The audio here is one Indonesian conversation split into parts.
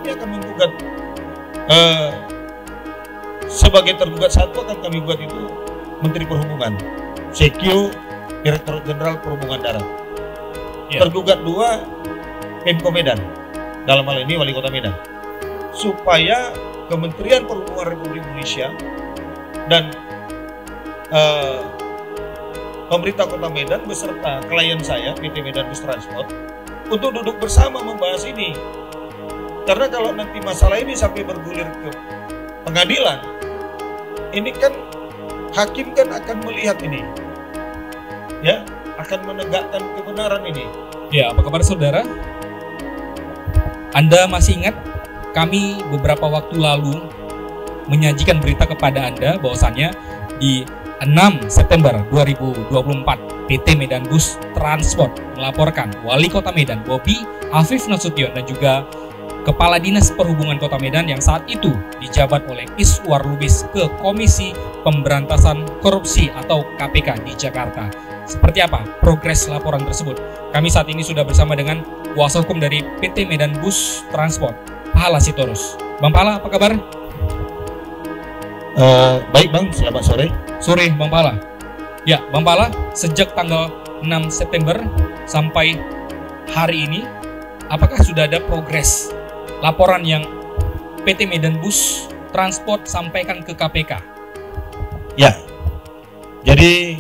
kami akan menggugat sebagai tergugat satu akan kami gugat itu Menteri Perhubungan, CQ, Direktur Jenderal Perhubungan Darat. Ya. Tergugat dua, Pemko Medan, dalam hal ini Wali Kota Medan, supaya Kementerian Perhubungan Republik Indonesia dan pemerintah Kota Medan beserta klien saya PT Medan Bus Transport untuk duduk bersama membahas ini. Karena kalau nanti masalah ini sampai bergulir ke pengadilan, ini kan hakim kan akan melihat ini, ya, akan menegakkan kebenaran ini. Ya, apa kabar saudara? Anda masih ingat kami beberapa waktu lalu menyajikan berita kepada Anda bahwasannya di 6 September 2024 PT Medan Bus Transport melaporkan Wali Kota Medan Bobi Afif Nasution dan juga Kepala Dinas Perhubungan Kota Medan yang saat itu dijabat oleh Iswar Lubis ke Komisi Pemberantasan Korupsi atau KPK di Jakarta. Seperti apa progres laporan tersebut? Kami saat ini sudah bersama dengan kuasa hukum dari PT Medan Bus Transport, Pahala Sitorus. Bang Pahala, apa kabar? Baik Bang, selamat sore. Sore Bang Pahala. Ya Bang Pahala, sejak tanggal 6 September sampai hari ini, apakah sudah ada progres laporan yang PT Medan Bus Transport sampaikan ke KPK? Ya, jadi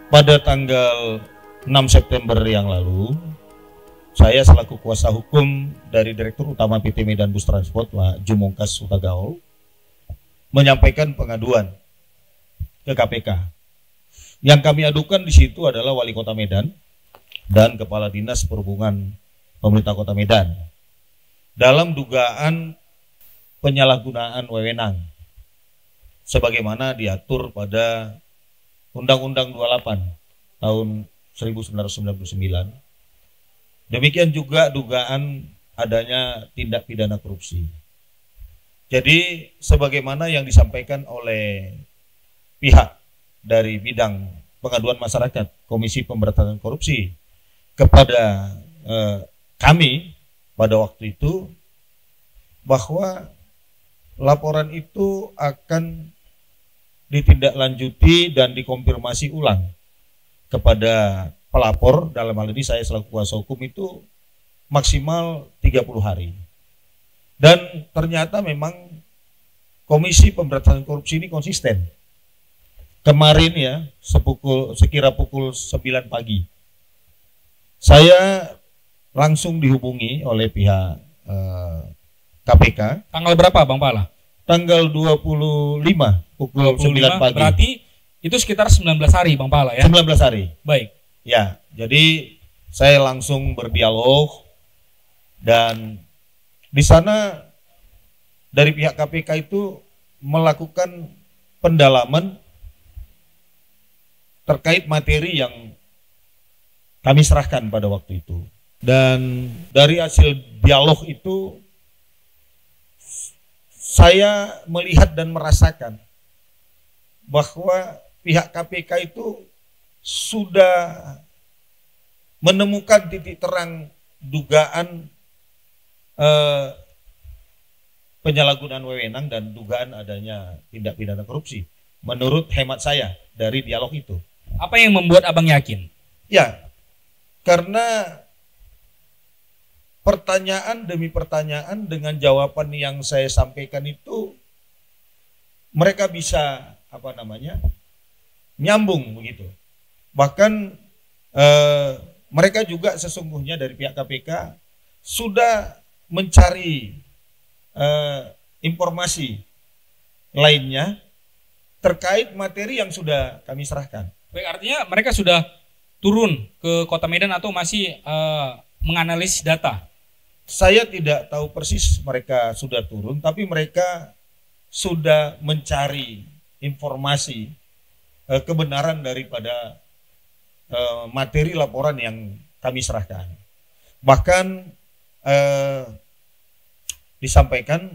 pada tanggal 6 September yang lalu, saya selaku kuasa hukum dari Direktur Utama PT Medan Bus Transport, Pak Jumongkas Utagaol, menyampaikan pengaduan ke KPK. Yang kami adukan di situ adalah Wali Kota Medan dan Kepala Dinas Perhubungan Pemerintah Kota Medan dalam dugaan penyalahgunaan wewenang sebagaimana diatur pada Undang-Undang 28 tahun 1999. Demikian juga dugaan adanya tindak pidana korupsi. Jadi sebagaimana yang disampaikan oleh pihak dari bidang pengaduan masyarakat Komisi Pemberantasan Korupsi kepada kami pada waktu itu, bahwa laporan itu akan ditindaklanjuti dan dikonfirmasi ulang kepada pelapor, dalam hal ini saya selaku kuasa hukum, itu maksimal 30 hari. Dan ternyata memang Komisi Pemberantasan Korupsi ini konsisten. Kemarin ya, sekira pukul 9 pagi, saya langsung dihubungi oleh pihak KPK. Tanggal berapa Bang Pahala? Tanggal 25 pukul 9 pagi. Berarti itu sekitar 19 hari Bang Pahala ya? 19 hari. Baik. Ya, jadi saya langsung berdialog dan di sana dari pihak KPK itu melakukan pendalaman terkait materi yang kami serahkan pada waktu itu. Dan dari hasil dialog itu saya melihat dan merasakan bahwa pihak KPK itu sudah menemukan titik terang dugaan penyalahgunaan wewenang dan dugaan adanya tindak pidana korupsi. Menurut hemat saya dari dialog itu. Apa yang membuat abang yakin? Ya, karena pertanyaan demi pertanyaan dengan jawaban yang saya sampaikan itu mereka bisa nyambung begitu. Bahkan mereka juga sesungguhnya dari pihak KPK sudah mencari informasi lainnya terkait materi yang sudah kami serahkan. Baik, artinya mereka sudah turun ke Kota Medan atau masih menganalisis data? Saya tidak tahu persis mereka sudah turun, tapi mereka sudah mencari informasi kebenaran daripada materi laporan yang kami serahkan. Bahkan disampaikan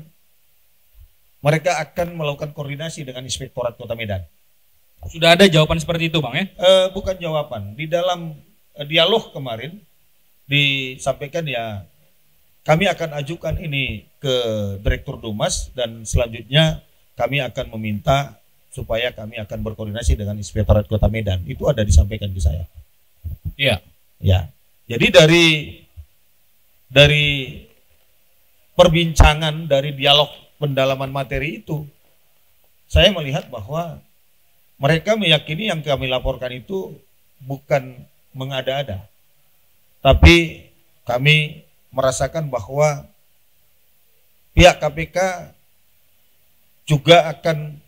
mereka akan melakukan koordinasi dengan Inspektorat Kota Medan. Sudah ada jawaban seperti itu Bang ya? Bukan jawaban, di dalam dialog kemarin disampaikan ya kami akan ajukan ini ke Direktur Dumas dan selanjutnya kami akan meminta supaya kami akan berkoordinasi dengan Inspektorat Kota Medan. Itu ada disampaikan ke saya. Iya. Ya. Jadi dari perbincangan, dari dialog pendalaman materi itu, saya melihat bahwa mereka meyakini yang kami laporkan itu bukan mengada-ada. Tapi kami merasakan bahwa pihak KPK juga akan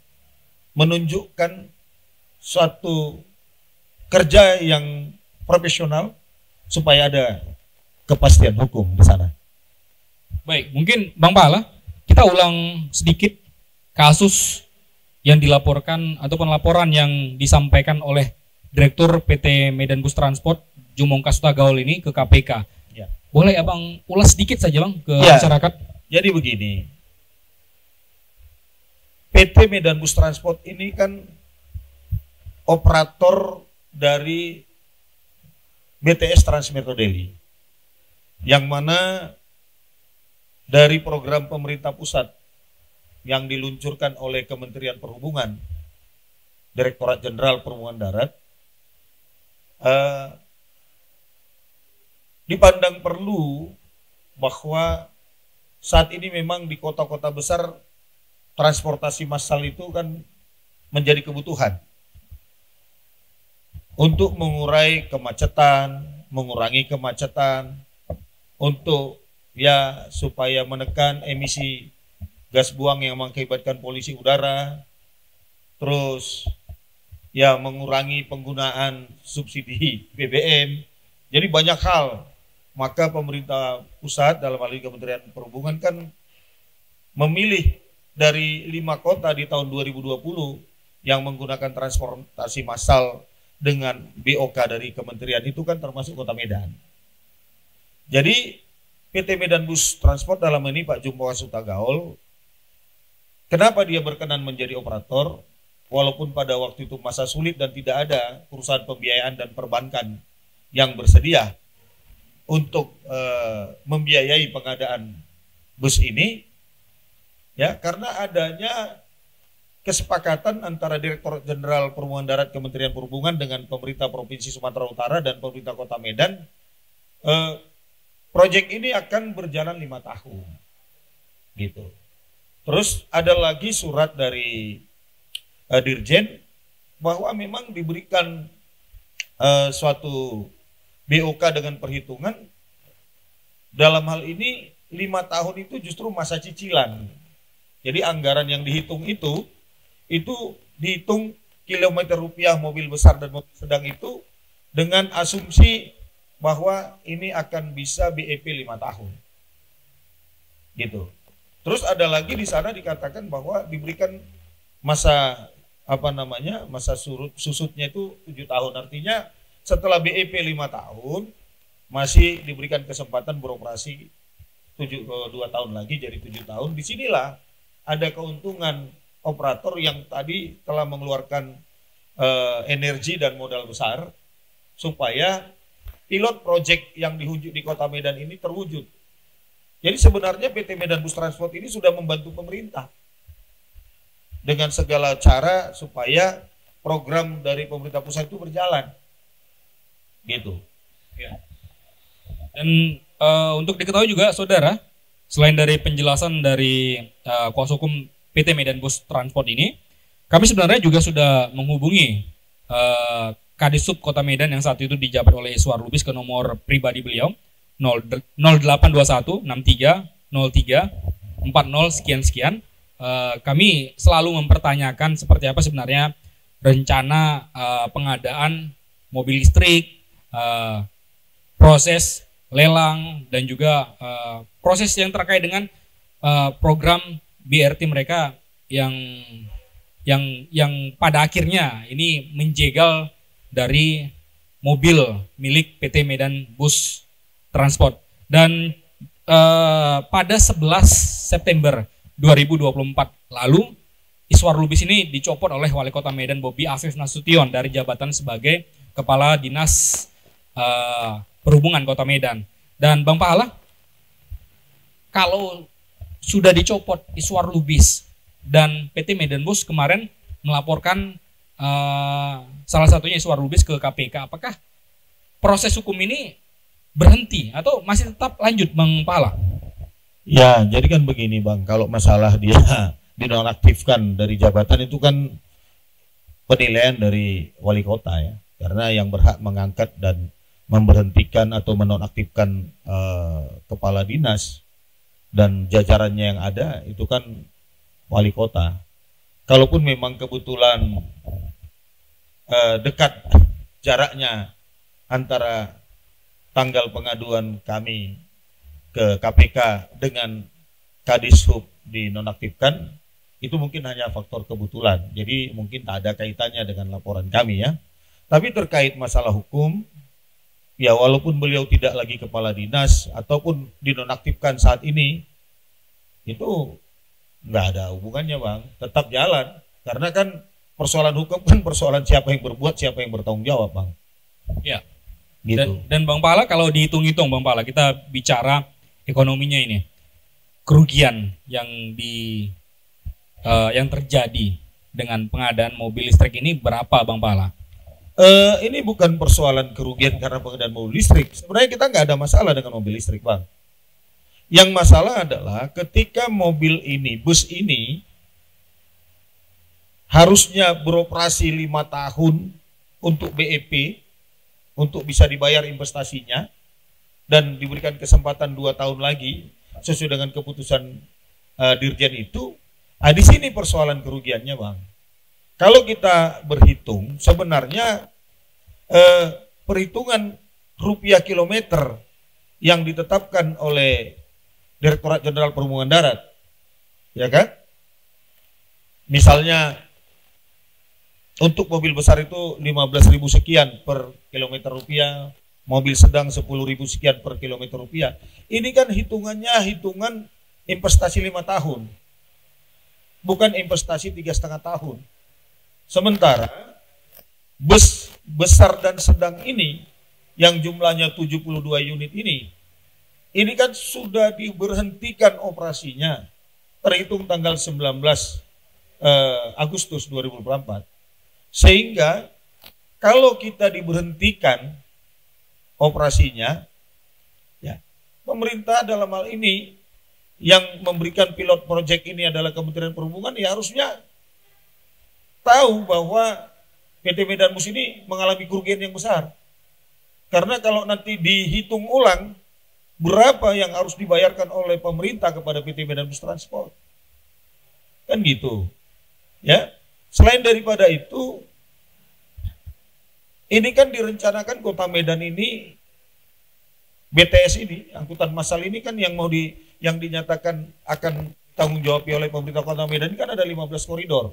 menunjukkan suatu kerja yang profesional supaya ada kepastian hukum di sana. Baik, mungkin Bang Pahala, kita ulang sedikit kasus yang dilaporkan ataupun laporan yang disampaikan oleh Direktur PT Medan Bus Transport Jumongkas Hutagaol ini ke KPK. Ya. Boleh Abang ulas sedikit saja Bang ke Ya. masyarakat? Jadi begini, PT Medan Bus Transport ini kan operator dari BTS Transmetro Daily, yang mana dari program pemerintah pusat yang diluncurkan oleh Kementerian Perhubungan, Direktorat Jenderal Perhubungan Darat, dipandang perlu bahwa saat ini memang di kota-kota besar transportasi massal itu kan menjadi kebutuhan untuk mengurangi kemacetan, untuk ya supaya menekan emisi gas buang yang mengakibatkan polusi udara, terus ya mengurangi penggunaan subsidi BBM. Jadi banyak hal. Maka pemerintah pusat dalam hal ini Kementerian Perhubungan kan memilih dari 5 kota di tahun 2020 yang menggunakan transportasi massal dengan BOK dari kementerian itu kan termasuk Kota Medan. Jadi PT Medan Bus Transport dalam ini Pak Jumongkas Hutagaol, kenapa dia berkenan menjadi operator walaupun pada waktu itu masa sulit dan tidak ada perusahaan pembiayaan dan perbankan yang bersedia untuk membiayai pengadaan bus ini, ya, karena adanya kesepakatan antara Direktorat Jenderal Perhubungan Darat Kementerian Perhubungan dengan pemerintah Provinsi Sumatera Utara dan pemerintah Kota Medan. Proyek ini akan berjalan 5 tahun, gitu. Terus ada lagi surat dari Dirjen bahwa memang diberikan suatu BOK dengan perhitungan dalam hal ini 5 tahun itu justru masa cicilan. Jadi anggaran yang dihitung itu dihitung kilometer rupiah mobil besar dan mobil sedang itu dengan asumsi bahwa ini akan bisa BEP 5 tahun. Gitu. Terus ada lagi di sana dikatakan bahwa diberikan masa masa susutnya itu 7 tahun. Artinya setelah BEP 5 tahun masih diberikan kesempatan beroperasi 2 tahun lagi jadi 7 tahun. Disinilah ada keuntungan operator yang tadi telah mengeluarkan energi dan modal besar supaya pilot project yang di Kota Medan ini terwujud. Jadi sebenarnya PT Medan Bus Transport ini sudah membantu pemerintah dengan segala cara supaya program dari pemerintah pusat itu berjalan. Gitu. Ya. Dan untuk diketahui juga saudara, selain dari penjelasan dari kuasa hukum PT Medan Bus Transport ini, kami sebenarnya juga sudah menghubungi Kadisub Kota Medan yang saat itu dijabat oleh Iswar Lubis ke nomor pribadi beliau 0821 63 03 40 sekian. Kami selalu mempertanyakan seperti apa sebenarnya rencana pengadaan mobil listrik, proses lelang, dan juga proses yang terkait dengan program BRT mereka yang pada akhirnya ini menjegal dari mobil milik PT Medan Bus Transport. Dan pada 11 September 2024 lalu, Iswar Lubis ini dicopot oleh Wali Kota Medan Bobi Afif Nasution dari jabatan sebagai Kepala Dinas Perhubungan Kota Medan. Dan Bang Pahala, kalau sudah dicopot Iswar Lubis dan PT Medan Bus kemarin melaporkan salah satunya Iswar Lubis ke KPK, apakah proses hukum ini berhenti atau masih tetap lanjut, Bang Pala? Ya, jadi kan begini Bang, kalau masalah dia dinonaktifkan dari jabatan itu kan penilaian dari wali kota ya, karena yang berhak mengangkat dan memberhentikan atau menonaktifkan kepala dinas dan jajarannya yang ada itu kan wali kota. Kalaupun memang kebetulan dekat jaraknya antara tanggal pengaduan kami ke KPK dengan Kadishub dinonaktifkan, itu mungkin hanya faktor kebetulan. Jadi mungkin tak ada kaitannya dengan laporan kami ya. Tapi terkait masalah hukum, ya walaupun beliau tidak lagi kepala dinas ataupun dinonaktifkan saat ini, itu nggak ada hubungannya Bang, tetap jalan. Karena kan persoalan hukum kan persoalan siapa yang berbuat, siapa yang bertanggung jawab Bang. Ya. Gitu. Dan Bang Pala, kalau dihitung-hitung Bang Pala, kita bicara ekonominya ini, kerugian yang yang terjadi dengan pengadaan mobil listrik ini berapa Bang Pala? Ini bukan persoalan kerugian karena pengadaan mobil listrik. Sebenarnya kita nggak ada masalah dengan mobil listrik Bang. Yang masalah adalah ketika mobil ini, bus ini harusnya beroperasi 5 tahun untuk BEP, untuk bisa dibayar investasinya, dan diberikan kesempatan 2 tahun lagi sesuai dengan keputusan Dirjen itu. Di sini persoalan kerugiannya Bang. Kalau kita berhitung, sebenarnya perhitungan rupiah kilometer yang ditetapkan oleh Direktorat Jenderal Perhubungan Darat, ya kan? Misalnya untuk mobil besar itu 15.000 sekian per kilometer rupiah, mobil sedang 10.000 sekian per kilometer rupiah. Ini kan hitungannya hitungan investasi 5 tahun, bukan investasi 3,5 tahun. Sementara bus besar dan sedang ini yang jumlahnya 72 unit ini kan sudah diberhentikan operasinya terhitung tanggal 19 Agustus 2024. Sehingga kalau kita diberhentikan operasinya, ya, pemerintah dalam hal ini yang memberikan pilot project ini adalah Kementerian Perhubungan, ya harusnya tahu bahwa PT Medan Bus ini mengalami kerugian yang besar. Karena kalau nanti dihitung ulang berapa yang harus dibayarkan oleh pemerintah kepada PT Medan Bus Transport, kan gitu. Ya, selain daripada itu, ini kan direncanakan Kota Medan ini, BTS ini, angkutan massal ini kan yang yang dinyatakan akan tanggung jawab oleh pemerintah Kota Medan ini kan ada 15 koridor.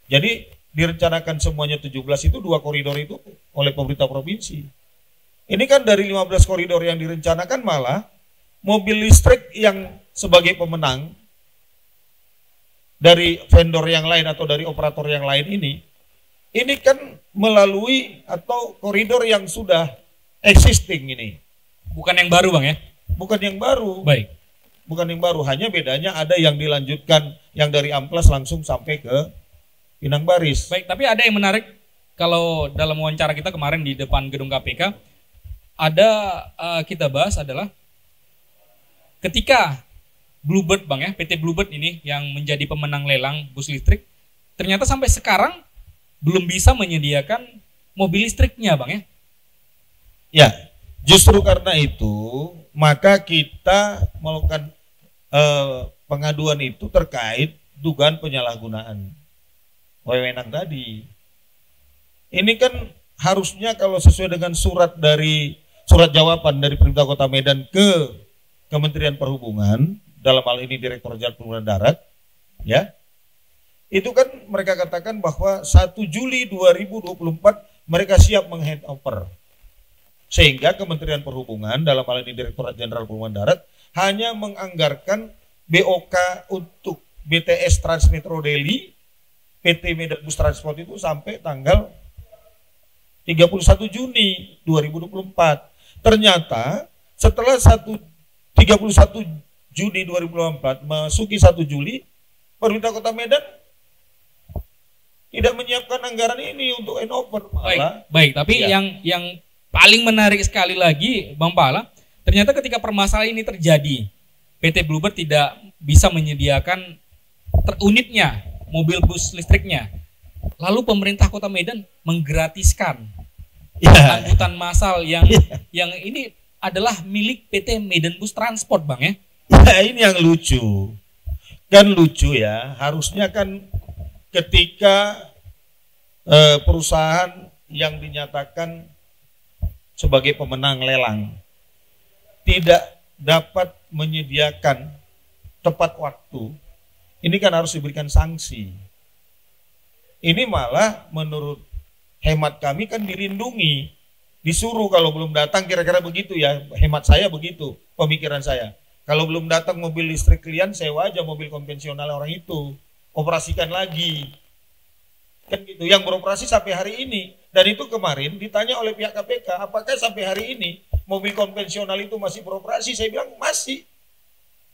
Jadi direncanakan semuanya 17 itu, 2 koridor itu oleh pemerintah provinsi. Ini kan dari 15 koridor yang direncanakan malah mobil listrik yang sebagai pemenang dari vendor yang lain atau dari operator yang lain ini kan melalui atau koridor yang sudah existing ini. Bukan yang baru Bang ya? Bukan yang baru. Baik. Bukan yang baru, hanya bedanya ada yang dilanjutkan yang dari Amplas langsung sampai ke Pinang Baris. Baik, tapi ada yang menarik kalau dalam wawancara kita kemarin di depan gedung KPK, ada kita bahas adalah ketika Bluebird Bang ya, PT Bluebird ini yang menjadi pemenang lelang bus listrik, ternyata sampai sekarang belum bisa menyediakan mobil listriknya Bang ya? Ya, justru karena itu maka kita melakukan pengaduan itu terkait dugaan penyalahgunaan wewenang tadi. Ini kan harusnya kalau sesuai dengan surat jawaban dari Pemerintah Kota Medan ke Kementerian Perhubungan, dalam hal ini Direktur Jenderal Perhubungan Darat, ya, itu kan mereka katakan bahwa 1 Juli 2024 mereka siap menghandover. Sehingga Kementerian Perhubungan, dalam hal ini Direktur Jenderal Perhubungan Darat, hanya menganggarkan BOK untuk BTS Transmetro Daily, PT Medan Bus Transport itu sampai tanggal 31 Juni 2024. Ternyata setelah 31 Juni 2024 masuki 1 Juli, pemerintah Kota Medan tidak menyiapkan anggaran ini untuk handover. Baik, tapi ya, yang paling menarik sekali lagi, Bang Pala, ternyata ketika permasalahan ini terjadi, PT Bluebird tidak bisa menyediakan unitnya, mobil bus listriknya. Lalu pemerintah Kota Medan menggratiskan angkutan massal yang ini adalah milik PT Medan Bus Transport, Bang ya. Ya, ini yang lucu. Kan lucu ya, harusnya kan ketika perusahaan yang dinyatakan sebagai pemenang lelang tidak dapat menyediakan tepat waktu, ini kan harus diberikan sanksi. Ini malah menurut hemat kami kan dilindungi, disuruh kalau belum datang, kira-kira begitu ya, hemat saya begitu, pemikiran saya. Kalau belum datang mobil listrik kalian, sewa aja mobil konvensional orang itu, operasikan lagi. Kan gitu, yang beroperasi sampai hari ini. Dan itu kemarin ditanya oleh pihak KPK, apakah sampai hari ini mobil konvensional itu masih beroperasi? Saya bilang masih.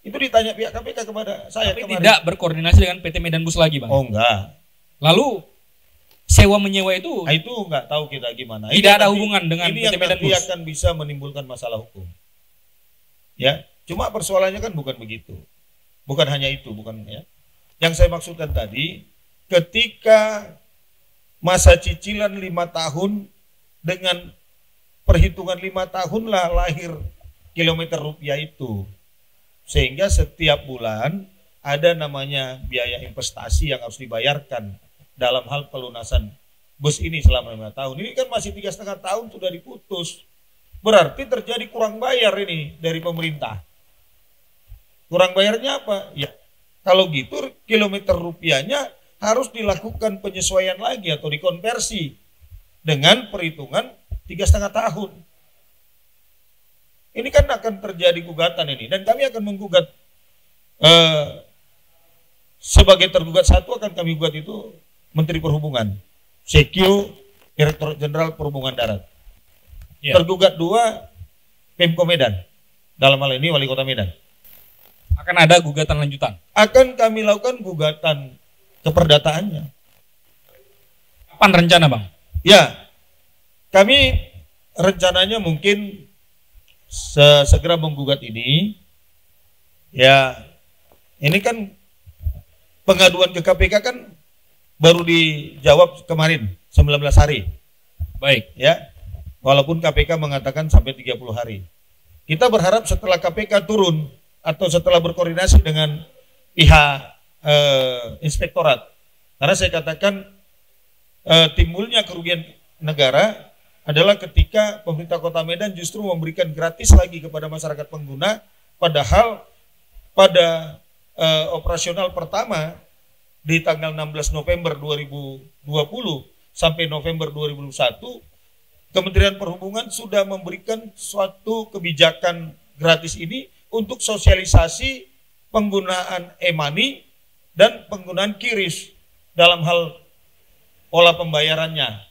Itu ditanya pihak KPK kepada saya. Tapi kemarin. Tidak berkoordinasi dengan PT Medan Bus lagi, Bang? Oh enggak. Lalu sewa menyewa itu? Nah, itu enggak tahu kita gimana. Tidak ada hubungan dengan PT Medan Bus. Ini akan bisa menimbulkan masalah hukum. Ya, cuma persoalannya kan bukan begitu. Bukan hanya itu, bukan ya. Yang saya maksudkan tadi, ketika masa cicilan 5 tahun dengan perhitungan 5 tahun lah lahir kilometer rupiah itu. Sehingga setiap bulan ada namanya biaya investasi yang harus dibayarkan dalam hal pelunasan bus ini selama 5 tahun. Ini kan masih 3,5 tahun sudah diputus. Berarti terjadi kurang bayar ini dari pemerintah. Kurang bayarnya apa? Ya, kalau gitu kilometer rupiahnya harus dilakukan penyesuaian lagi atau dikonversi dengan perhitungan 3,5 tahun. Ini kan akan terjadi gugatan ini, dan kami akan menggugat sebagai tergugat satu akan kami gugat itu Menteri Perhubungan, CQ, Direktur Jenderal Perhubungan Darat. Ya. Tergugat 2 Pemko Medan, dalam hal ini Wali Kota Medan. Akan ada gugatan lanjutan? Akan kami lakukan gugatan keperdataannya. Kapan rencana, Bang? Ya, kami rencananya mungkin segera menggugat ini. Ya, ini kan pengaduan ke KPK kan baru dijawab kemarin 19 hari. Baik. Ya, walaupun KPK mengatakan sampai 30 hari. Kita berharap setelah KPK turun atau setelah berkoordinasi dengan pihak inspektorat, karena saya katakan timbulnya kerugian negara adalah ketika pemerintah Kota Medan justru memberikan gratis lagi kepada masyarakat pengguna, padahal pada operasional pertama di tanggal 16 November 2020 sampai November 2021, Kementerian Perhubungan sudah memberikan suatu kebijakan gratis ini untuk sosialisasi penggunaan e-money dan penggunaan QRIS dalam hal pola pembayarannya.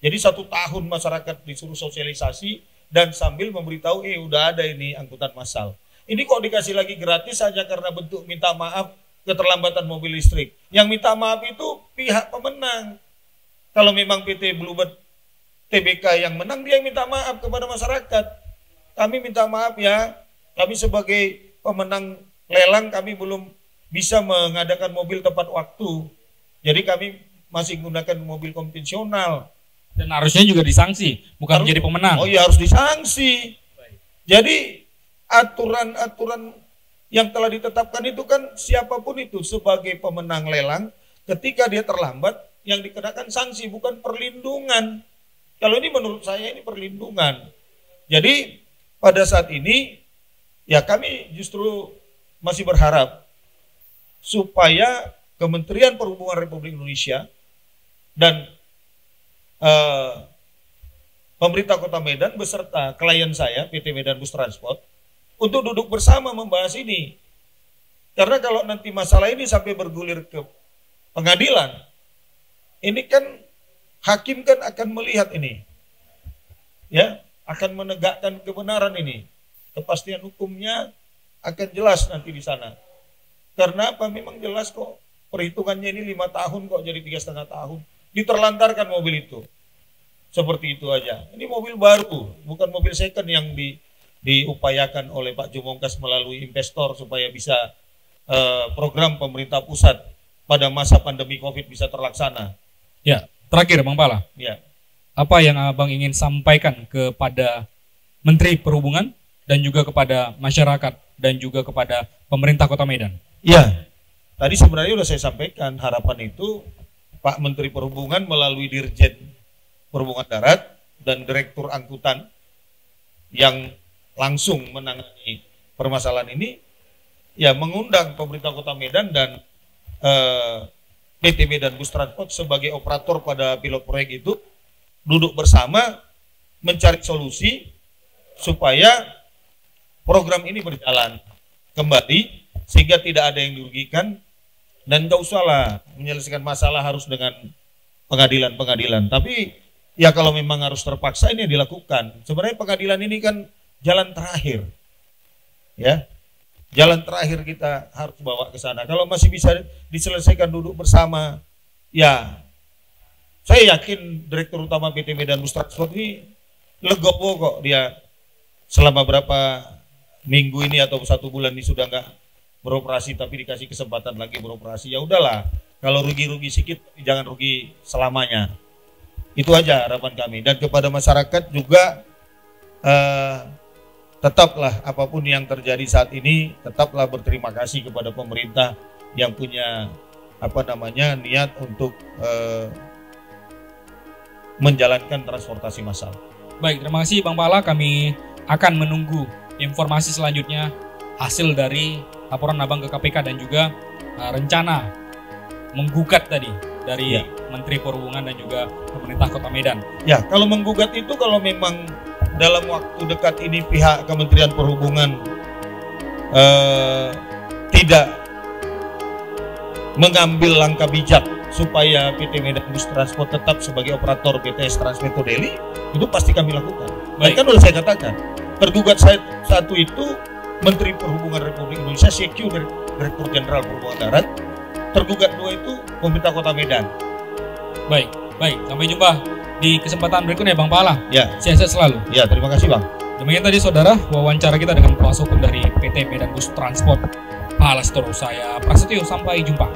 Jadi 1 tahun masyarakat disuruh sosialisasi dan sambil memberitahu, udah ada ini angkutan massal. Ini kok dikasih lagi gratis saja karena bentuk minta maaf keterlambatan mobil listrik. Yang minta maaf itu pihak pemenang. Kalau memang PT Bluebird TBK yang menang, dia yang minta maaf kepada masyarakat. Kami minta maaf ya, kami sebagai pemenang lelang kami belum bisa mengadakan mobil tepat waktu. Jadi kami masih menggunakan mobil konvensional. Dan harusnya juga disanksi, bukan menjadi pemenang. Oh iya, harus disanksi. Jadi aturan-aturan yang telah ditetapkan itu kan siapapun itu sebagai pemenang lelang, ketika dia terlambat, yang dikenakan sanksi bukan perlindungan. Kalau ini menurut saya ini perlindungan. Jadi pada saat ini ya kami justru masih berharap supaya Kementerian Perhubungan Republik Indonesia dan pemerintah Kota Medan beserta klien saya PT Medan Bus Transport untuk duduk bersama membahas ini. Karena kalau nanti masalah ini sampai bergulir ke pengadilan, ini kan hakim kan akan melihat ini, ya, akan menegakkan kebenaran ini, kepastian hukumnya akan jelas nanti di sana. Karena apa? Memang jelas kok perhitungannya ini 5 tahun kok jadi 3,5 tahun. Diterlantarkan mobil itu. Seperti itu aja. Ini mobil baru, bukan mobil second yang diupayakan oleh Pak Jumongkas melalui investor supaya bisa program pemerintah pusat pada masa pandemi COVID bisa terlaksana. Ya, terakhir Bang Pala. Ya. Apa yang Abang ingin sampaikan kepada Menteri Perhubungan dan juga kepada masyarakat dan juga kepada pemerintah Kota Medan? Ya, tadi sebenarnya sudah saya sampaikan harapan itu Pak Menteri Perhubungan melalui Dirjen Perhubungan Darat dan Direktur Angkutan yang langsung menangani permasalahan ini, ya mengundang pemerintah Kota Medan dan PT Medan Bus Transport sebagai operator pada pilot proyek itu duduk bersama mencari solusi supaya program ini berjalan kembali sehingga tidak ada yang dirugikan dan gak usahlah menyelesaikan masalah harus dengan pengadilan-pengadilan. Tapi ya kalau memang harus terpaksa ini dilakukan. Sebenarnya pengadilan ini kan jalan terakhir, ya, jalan terakhir kita harus bawa ke sana. Kalau masih bisa diselesaikan duduk bersama, ya, saya yakin Direktur Utama PT Medan Bus Transport ini legowo kok dia selama berapa minggu ini atau 1 bulan ini sudah nggak beroperasi tapi dikasih kesempatan lagi beroperasi. Ya udahlah, kalau rugi-rugi sedikit jangan rugi selamanya. Itu aja harapan kami. Dan kepada masyarakat juga tetaplah apapun yang terjadi saat ini, tetaplah berterima kasih kepada pemerintah yang punya niat untuk menjalankan transportasi massal. Baik, terima kasih Bang Pala. Kami akan menunggu informasi selanjutnya hasil dari laporan Abang ke KPK dan juga rencana menggugat tadi dari Menteri Perhubungan dan juga pemerintah Kota Medan. Ya, kalau menggugat itu kalau memang dalam waktu dekat ini pihak Kementerian Perhubungan tidak mengambil langkah bijak supaya PT Medan Bus Transport tetap sebagai operator BTS Transmetro Daily, itu pasti kami lakukan. Baik, kan sudah saya katakan, tergugat satu itu Menteri Perhubungan Republik Indonesia, CQ Direktur Jenderal Perhubungan Darat, tergugat 2 itu pemerintah Kota Medan. Baik, sampai jumpa di kesempatan berikutnya Bang Pala. Ya, sehat selalu. Ya, terima kasih Bang. Demikian tadi saudara wawancara kita dengan kuasa hukum dari PT Medan Bus Transport, Pala Store. Saya Prasetyo, sampai jumpa.